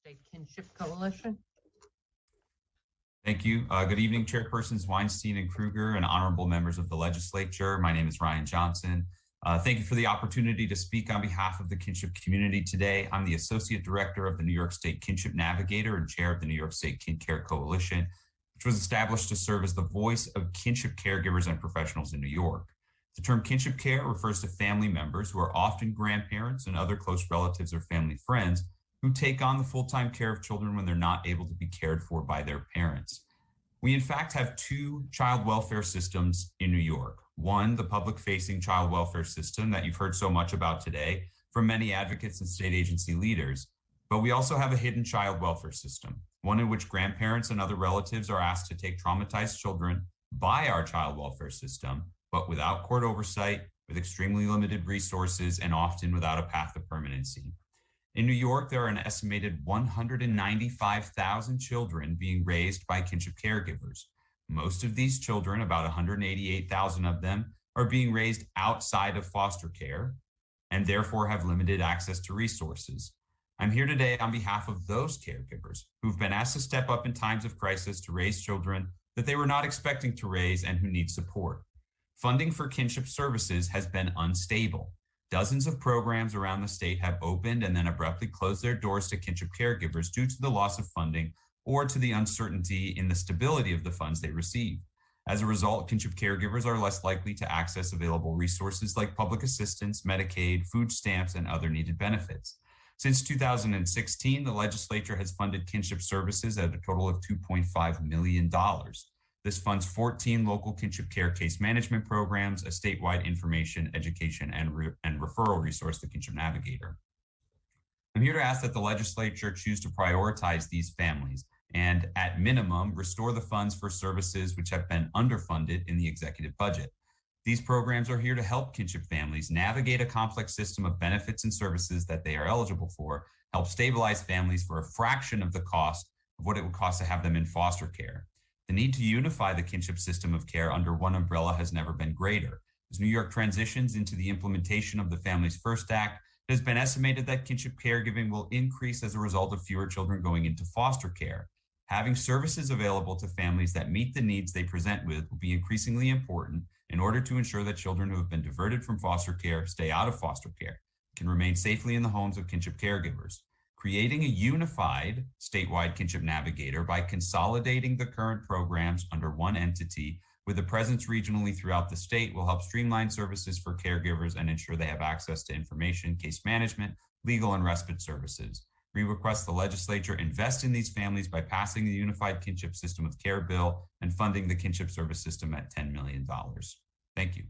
State Kinship Coalition. Thank you. Good evening, Chairpersons Weinstein and Kruger and honorable members of the legislature. My name is Ryan Johnson. Thank you for the opportunity to speak on behalf of the Kinship community today. I'm the Associate Director of the New York State Kinship Navigator and Chair of the New York State Kincare Coalition, which was established to serve as the voice of kinship caregivers and professionals in New York. The term kinship care refers to family members who are often grandparents and other close relatives or family friends who take on the full-time care of children when they're not able to be cared for by their parents. We in fact have two child welfare systems in New York. One, the public-facing child welfare system that you've heard so much about today from many advocates and state agency leaders. But we also have a hidden child welfare system, one in which grandparents and other relatives are asked to take traumatized children by our child welfare system, but without court oversight, with extremely limited resources, and often without a path to permanency. In New York, there are an estimated 195,000 children being raised by kinship caregivers. Most of these children, about 188,000 of them, are being raised outside of foster care and therefore have limited access to resources. I'm here today on behalf of those caregivers who've been asked to step up in times of crisis to raise children that they were not expecting to raise and who need support. Funding for kinship services has been unstable. Dozens of programs around the state have opened and then abruptly closed their doors to kinship caregivers due to the loss of funding or to the uncertainty in the stability of the funds they receive. As a result, kinship caregivers are less likely to access available resources like public assistance, Medicaid, food stamps, and other needed benefits. Since 2016, the legislature has funded kinship services at a total of $2.5 million. This funds 14 local kinship care case management programs, a statewide information, education, and referral resource, the Kinship Navigator. I'm here to ask that the legislature choose to prioritize these families and, at minimum, restore the funds for services which have been underfunded in the executive budget. These programs are here to help kinship families navigate a complex system of benefits and services that they are eligible for, help stabilize families for a fraction of the cost of what it would cost to have them in foster care. The need to unify the kinship system of care under one umbrella has never been greater. As New York transitions into the implementation of the Families First Act, it has been estimated that kinship caregiving will increase as a result of fewer children going into foster care. Having services available to families that meet the needs they present with will be increasingly important in order to ensure that children who have been diverted from foster care stay out of foster care, can remain safely in the homes of kinship caregivers. Creating a unified statewide kinship navigator by consolidating the current programs under one entity with a presence regionally throughout the state will help streamline services for caregivers and ensure they have access to information, case management, legal, and respite services. We request the legislature invest in these families by passing the Unified Kinship System of Care bill and funding the kinship service system at $10 million. Thank you.